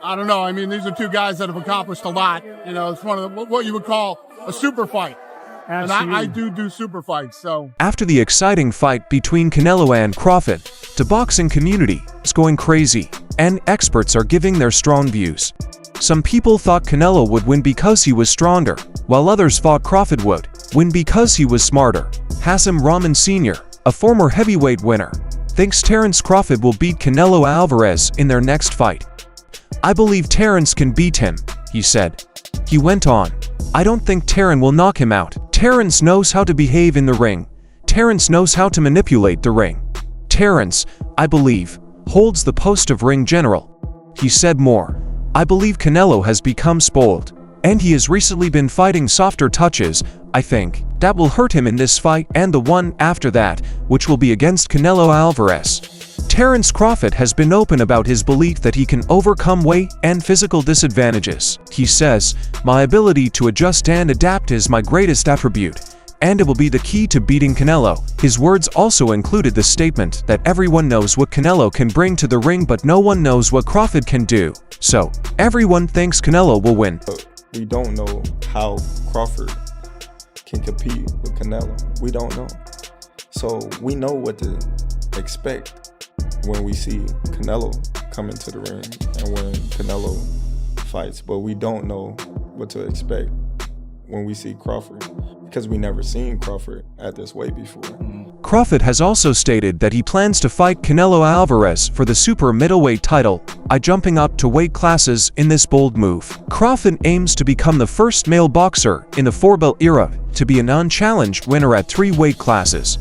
I don't know. I mean, these are two guys that have accomplished a lot. You know, it's one of what you would call a super fight. Absolutely. And I do super fights, so. After the exciting fight between Canelo and Crawford, the boxing community is going crazy, and experts are giving their strong views. Some people thought Canelo would win because he was stronger, while others thought Crawford would win because he was smarter. Hassan Rahman Sr., a former heavyweight winner, thinks Terence Crawford will beat Canelo Alvarez in their next fight. "I believe Terence can beat him," he said. He went on, "I don't think Terence will knock him out. Terence knows how to behave in the ring. Terence knows how to manipulate the ring. Terence, I believe, holds the post of ring general." He said more, "I believe Canelo has become spoiled, and he has recently been fighting softer touches. I think that will hurt him in this fight and the one after that, which will be against Canelo Alvarez." Terence Crawford has been open about his belief that he can overcome weight and physical disadvantages. He says, "My ability to adjust and adapt is my greatest attribute, and it will be the key to beating Canelo." His words also included the statement that everyone knows what Canelo can bring to the ring, but no one knows what Crawford can do. So, everyone thinks Canelo will win. We don't know how Crawford can compete with Canelo. We don't know. So we know what to expect when we see Canelo come into the ring and when Canelo fights, but we don't know what to expect when we see Crawford, because we never seen Crawford at this weight before. Crawford has also stated that he plans to fight Canelo Alvarez for the super middleweight title, jumping up to weight classes in this bold move. Crawford aims to become the first male boxer in the four-belt era to be an unchallenged winner at 3 weight classes.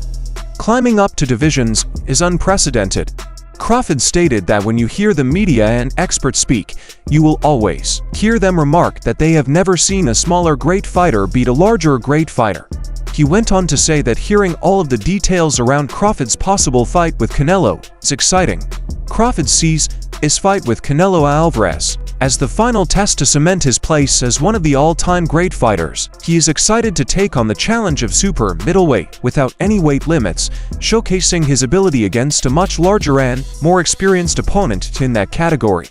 Climbing up to divisions is unprecedented. Crawford stated that when you hear the media and experts speak, you will always hear them remark that they have never seen a smaller great fighter beat a larger great fighter. He went on to say that hearing all of the details around Crawford's possible fight with Canelo is exciting. Crawford sees his fight with Canelo Alvarez as the final test to cement his place as one of the all-time great fighters. He is excited to take on the challenge of super middleweight without any weight limits, showcasing his ability against a much larger and more experienced opponent in that category.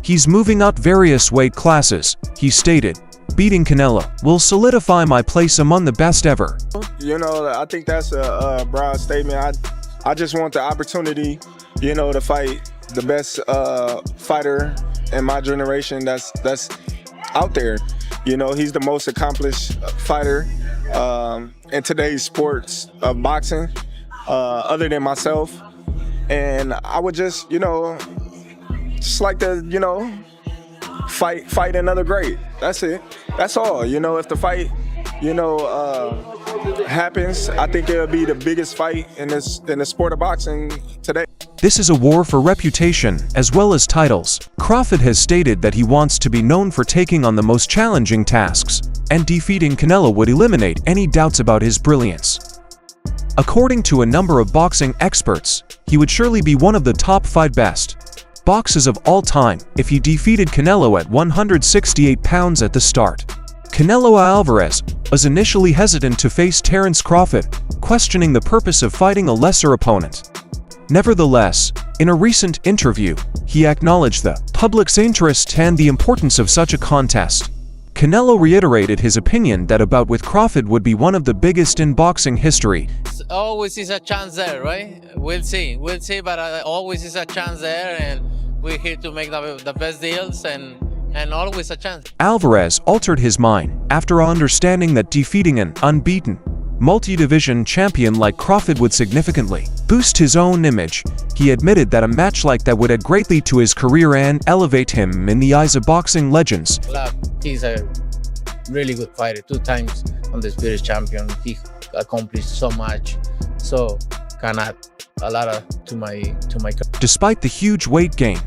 He's moving up various weight classes, he stated. "Beating Canelo will solidify my place among the best ever." You know, I think that's a broad statement. I just want the opportunity, you know, to fight the best fighter in my generation that's out there. You know, he's the most accomplished fighter in today's sports of boxing, other than myself. And I would just, you know, just like to, you know, fight another great. That's it. That's all. You know, if the fight, you know, happens, I think it'll be the biggest fight in the sport of boxing today. This is a war for reputation as well as titles. Crawford has stated that he wants to be known for taking on the most challenging tasks, and defeating Canelo would eliminate any doubts about his brilliance. According to a number of boxing experts, he would surely be one of the top 5 best boxers of all time if he defeated Canelo at 168 pounds at the start. Canelo Alvarez was initially hesitant to face Terence Crawford, questioning the purpose of fighting a lesser opponent. Nevertheless, in a recent interview, he acknowledged the public's interest and the importance of such a contest. Canelo reiterated his opinion that a bout with Crawford would be one of the biggest in boxing history. Always is a chance there, right? We'll see, but always is a chance there, and we're here to make the best deals, and always a chance. Alvarez altered his mind after understanding that defeating an unbeaten multi-division champion like Crawford would significantly boost his own image. He admitted that a match like that would add greatly to his career and elevate him in the eyes of boxing legends. He's a really good fighter, 2 times undisputed champion. He accomplished so much, so can add a lot to my career. Despite the huge weight gain,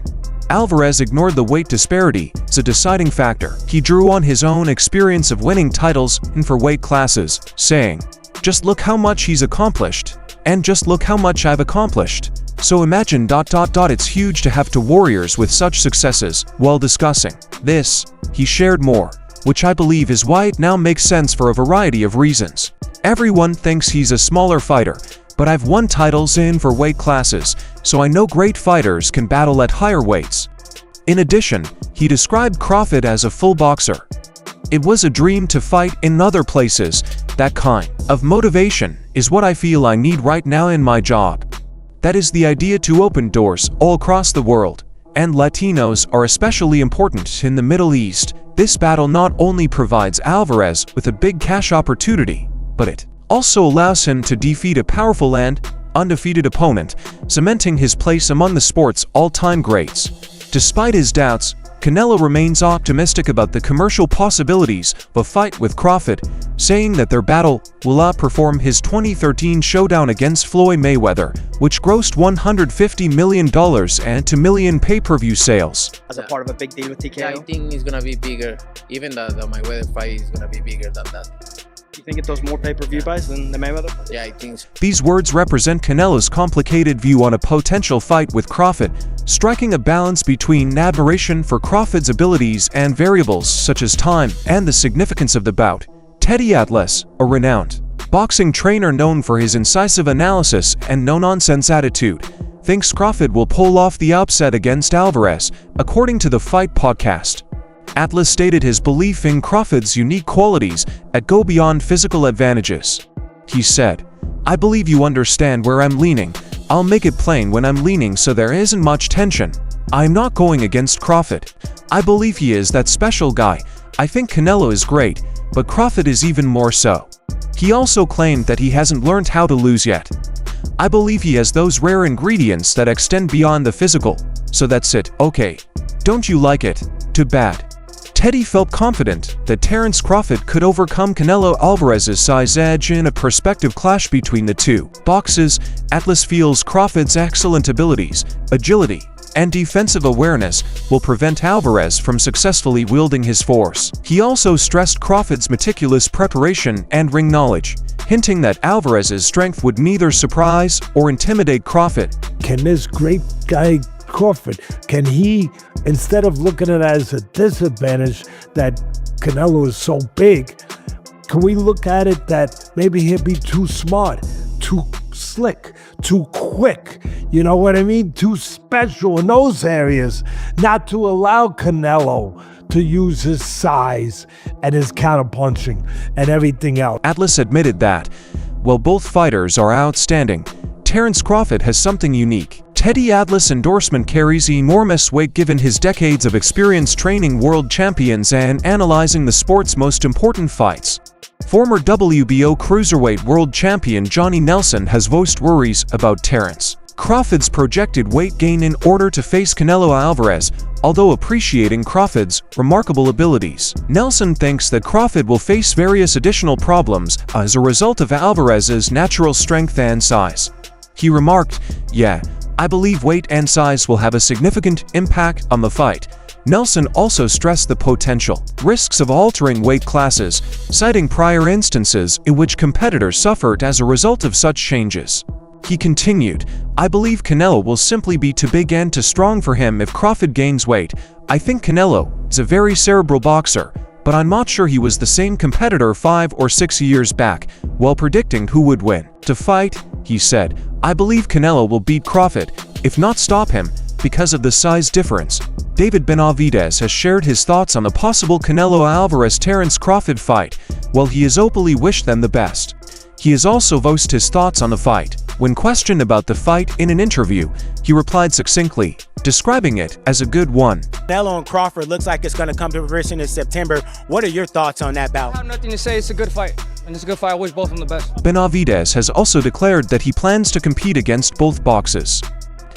Alvarez ignored the weight disparity as a deciding factor. He drew on his own experience of winning titles in 4 weight classes, saying, "Just look how much he's accomplished, and just look how much I've accomplished. So imagine ... It's huge to have 2 warriors with such successes." While discussing this, he shared more, which I believe is why it now makes sense for a variety of reasons. "Everyone thinks he's a smaller fighter, but I've won titles in 4 weight classes, so I know great fighters can battle at higher weights. In addition, He described Crawford as a full boxer. It was a dream to fight in other places. That kind of motivation is what I feel I need right now in my job. That is the idea to open doors all across the world. And Latinos are especially important in the Middle East. This battle not only provides Alvarez with a big cash opportunity, but it also allows him to defeat a powerful and undefeated opponent, cementing his place among the sport's all-time greats. Despite his doubts, Canelo remains optimistic about the commercial possibilities of a fight with Crawford, saying that their battle will outperform his 2013 showdown against Floyd Mayweather, which grossed $150 million and 2 million pay-per-view sales. As a part of a big deal with TKO? Yeah, I think it's gonna be bigger. Even the Mayweather fight is gonna be bigger than that. You think it does more pay-per-view buys than the Mayweather fight? Yeah, I think so. These words represent Canelo's complicated view on a potential fight with Crawford, striking a balance between admiration for Crawford's abilities and variables such as time and the significance of the bout. Teddy Atlas, a renowned boxing trainer known for his incisive analysis and no-nonsense attitude, thinks Crawford will pull off the upset against Alvarez, according to the Fight podcast. Atlas stated his belief in Crawford's unique qualities that go beyond physical advantages. He said, "I believe you understand where I'm leaning. I'll make it plain when I'm leaning so there isn't much tension. I'm not going against Crawford. I believe he is that special guy. I think Canelo is great, but Crawford is even more so." He also claimed that he hasn't learned how to lose yet. "I believe he has those rare ingredients that extend beyond the physical. So that's it. Okay. Don't you like it? Too bad." Teddy felt confident that Terence Crawford could overcome Canelo Alvarez's size edge in a prospective clash between the two boxers. Atlas feels Crawford's excellent abilities, agility, and defensive awareness will prevent Alvarez from successfully wielding his force. He also stressed Crawford's meticulous preparation and ring knowledge, hinting that Alvarez's strength would neither surprise or intimidate Crawford. Can this great guy Crawford, can he, instead of looking at it as a disadvantage that Canelo is so big, can we look at it that maybe he'll be too smart, too slick, too quick, you know what I mean? Too special in those areas, not to allow Canelo to use his size and his counterpunching and everything else. Atlas admitted that, while both fighters are outstanding, Terence Crawford has something unique. Teddy Atlas' endorsement carries enormous weight given his decades of experience training world champions and analyzing the sport's most important fights. Former WBO cruiserweight world champion Johnny Nelson has voiced worries about Terence Crawford's projected weight gain in order to face Canelo Alvarez, although appreciating Crawford's remarkable abilities. Nelson thinks that Crawford will face various additional problems as a result of Alvarez's natural strength and size. He remarked, "Yeah, I believe weight and size will have a significant impact on the fight." Nelson also stressed the potential risks of altering weight classes, citing prior instances in which competitors suffered as a result of such changes. He continued, "I believe Canelo will simply be too big and too strong for him if Crawford gains weight. I think Canelo is a very cerebral boxer, but I'm not sure he was the same competitor 5 or 6 years back." While predicting who would win to fight, he said, "I believe Canelo will beat Crawford, if not stop him, because of the size difference." David Benavidez has shared his thoughts on the possible Canelo Alvarez-Terence Crawford fight, while he has openly wished them the best. He has also voiced his thoughts on the fight. When questioned about the fight in an interview, he replied succinctly, describing it as a good one. Canelo and Crawford looks like it's going to come to fruition in September. What are your thoughts on that bout? I have nothing to say. It's a good fight. And it's a good fight. I wish both of them the best. Benavidez has also declared that he plans to compete against both boxers.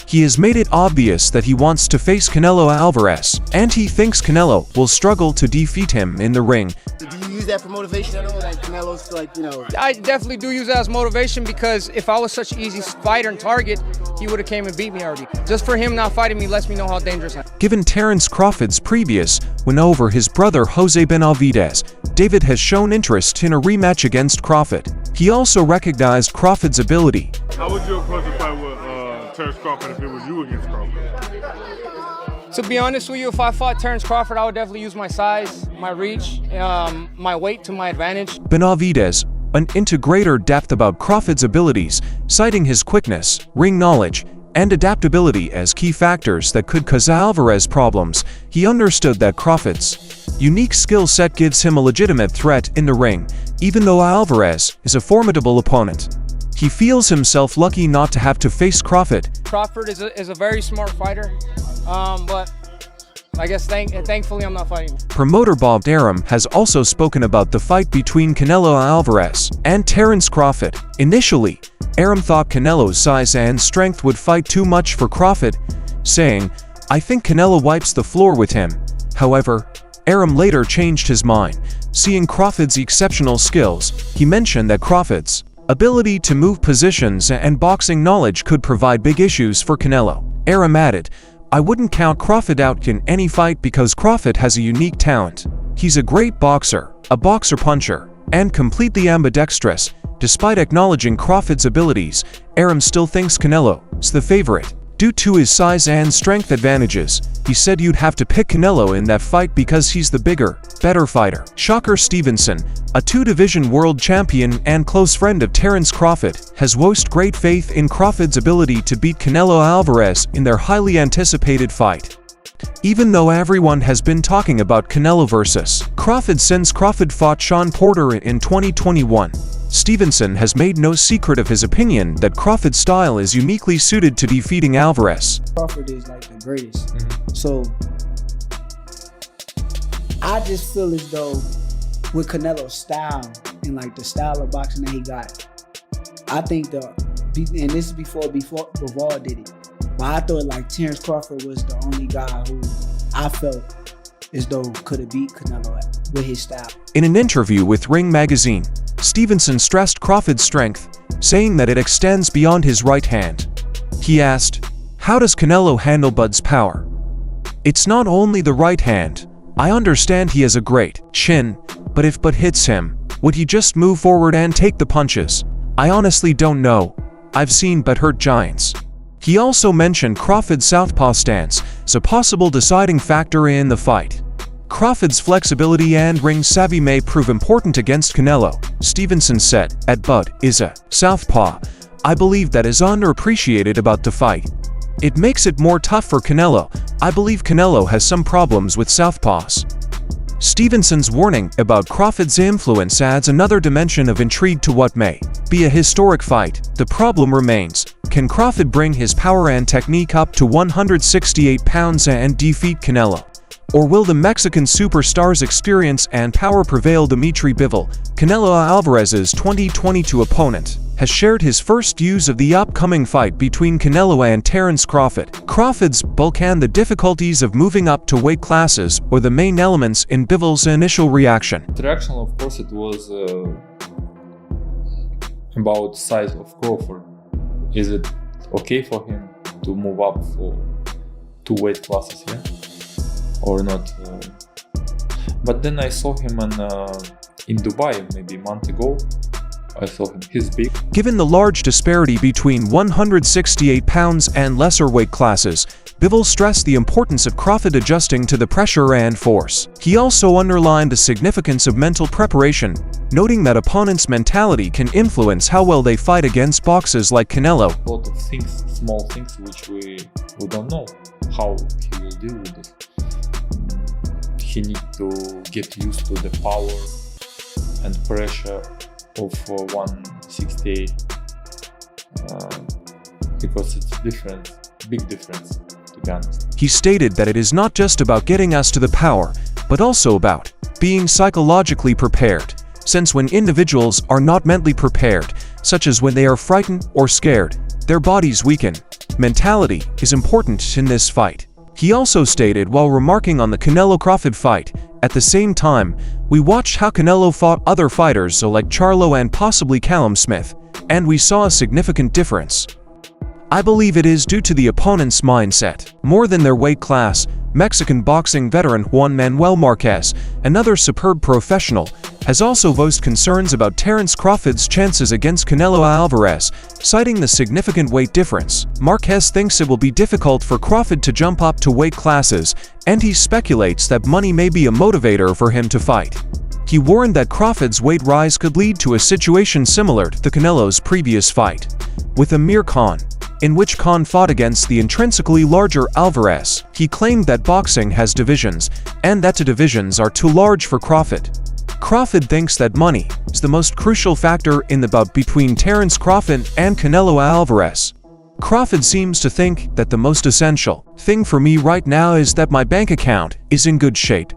He has made it obvious that he wants to face Canelo Alvarez, and he thinks Canelo will struggle to defeat him in the ring. Do you use that for motivation at all? Like Canelo's I definitely do use that as motivation, because if I was such an easy fighter and target, he would have came and beat me already. Just for him not fighting me lets me know how dangerous I am. Given Terence Crawford's previous win over his brother Jose Benavidez, David has shown interest in a rematch against Crawford. He also recognized Crawford's ability. How would you approach a fight with Terence Crawford if it was you against Crawford? To be honest with you, if I fought Terence Crawford, I would definitely use my size, my reach, my weight to my advantage. Benavidez went into greater depth about Crawford's abilities, citing his quickness, ring knowledge, and adaptability as key factors that could cause Alvarez problems, he understood that Crawford's unique skill set gives him a legitimate threat in the ring, even though Alvarez is a formidable opponent. He feels himself lucky not to have to face Crawford. Crawford is a very smart fighter, but I guess thankfully I'm not fighting. Promoter Bob Arum has also spoken about the fight between Canelo Alvarez and Terence Crawford. Initially, Arum thought Canelo's size and strength would fight too much for Crawford, saying, "I think Canelo wipes the floor with him." However, Arum later changed his mind. Seeing Crawford's exceptional skills, he mentioned that Crawford's ability to move positions and boxing knowledge could provide big issues for Canelo. Arum added, "I wouldn't count Crawford out in any fight because Crawford has a unique talent. He's a great boxer, a boxer-puncher, and completely ambidextrous." Despite acknowledging Crawford's abilities, Arum still thinks Canelo is the favorite. Due to his size and strength advantages, he said you'd have to pick Canelo in that fight because he's the bigger, better fighter. Shocker Stevenson, a two-division world champion and close friend of Terence Crawford, has voiced great faith in Crawford's ability to beat Canelo Alvarez in their highly anticipated fight. Even though everyone has been talking about Canelo versus Crawford since Crawford fought Sean Porter in 2021, Stevenson has made no secret of his opinion that Crawford's style is uniquely suited to defeating Alvarez. Crawford is like the greatest. So I just feel as though with Canelo's style and like the style of boxing that he got, I think and this is before Bivol did it, but I thought like Terence Crawford was the only guy who I felt as though could have beat Canelo with his style. In an interview with Ring Magazine, Stevenson stressed Crawford's strength, saying that it extends beyond his right hand. He asked, "How does Canelo handle Bud's power?" "It's not only the right hand. I understand he has a great chin, but if Bud hits him, would he just move forward and take the punches? I honestly don't know. I've seen Bud hurt giants." He also mentioned Crawford's southpaw stance as a possible deciding factor in the fight. Crawford's flexibility and ring savvy may prove important against Canelo, Stevenson said. "At Bud is a southpaw. I believe that is underappreciated about the fight. It makes it more tough for Canelo. I believe Canelo has some problems with southpaws." Stevenson's warning about Crawford's influence adds another dimension of intrigue to what may be a historic fight. The problem remains, can Crawford bring his power and technique up to 168 pounds and defeat Canelo? Or will the Mexican superstar's experience and power prevail? Dimitri Bivol, Canelo Alvarez's 2022 opponent, has shared his first views of the upcoming fight between Canelo and Terence Crawford. Crawford's bulk and the difficulties of moving up to weight classes were the main elements in Bivol's initial reaction. The reaction, of course, it was about size of Crawford. Is it okay for him to move up for 2 weight classes, yeah? Or not? But then I saw him in Dubai maybe a month ago. I saw him, he's big. Given the large disparity between 168 pounds and lesser weight classes, Bivol stressed the importance of Crawford adjusting to the pressure and force. He also underlined the significance of mental preparation, noting that opponents' mentality can influence how well they fight against boxers like Canelo. A lot of things, small things, which we don't know how he will deal with this. He needs to get used to the power and pressure of 168 because it's different, big difference, to be honest. He stated that it is not just about getting us to the power, but also about being psychologically prepared, since when individuals are not mentally prepared, such as when they are frightened or scared, their bodies weaken. Mentality is important in this fight. He also stated while remarking on the Canelo-Crawford fight, at the same time, we watched how Canelo fought other fighters like Charlo and possibly Callum Smith, and we saw a significant difference. I believe it is due to the opponent's mindset, more than their weight class. Mexican boxing veteran Juan Manuel Marquez, another superb professional, has also voiced concerns about Terence Crawford's chances against Canelo Alvarez, citing the significant weight difference. Marquez thinks it will be difficult for Crawford to jump up to weight classes, and he speculates that money may be a motivator for him to fight. He warned that Crawford's weight rise could lead to a situation similar to Canelo's previous fight with Amir Khan. in which Khan fought against the intrinsically larger Alvarez. He claimed that boxing has divisions, and that the divisions are too large for Crawford. Crawford thinks that money is the most crucial factor in the bout between Terence Crawford and Canelo Alvarez. Crawford seems to think that the most essential thing for me right now is that my bank account is in good shape.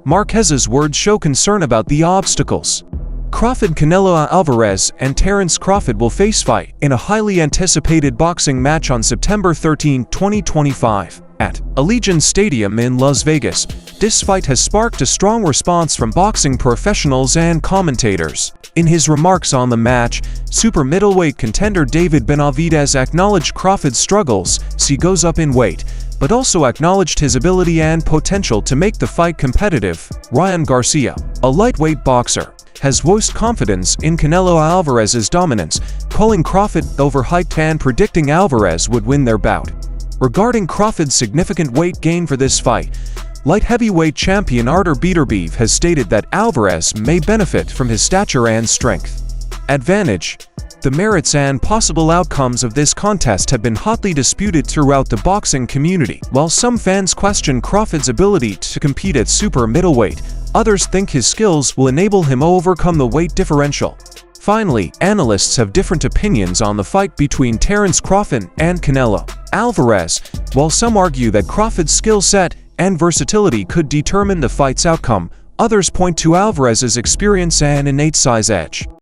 Marquez's words show concern about the obstacles. Crawford, Canelo Alvarez, and Terence Crawford will face fight in a highly anticipated boxing match on September 13, 2025, at Allegiant Stadium in Las Vegas. This fight has sparked a strong response from boxing professionals and commentators. In his remarks on the match, super middleweight contender David Benavidez acknowledged Crawford's struggles as he goes up in weight, but also acknowledged his ability and potential to make the fight competitive. Ryan Garcia, a lightweight boxer, has voiced confidence in Canelo Alvarez's dominance, calling Crawford overhyped and predicting Alvarez would win their bout. Regarding Crawford's significant weight gain for this fight, light heavyweight champion Artur Beterbiev has stated that Alvarez may benefit from his stature and strength advantage. The merits and possible outcomes of this contest have been hotly disputed throughout the boxing community. While some fans question Crawford's ability to compete at super middleweight, others think his skills will enable him to overcome the weight differential. Finally, analysts have different opinions on the fight between Terence Crawford and Canelo Alvarez. While some argue that Crawford's skill set and versatility could determine the fight's outcome, others point to Alvarez's experience and innate size edge.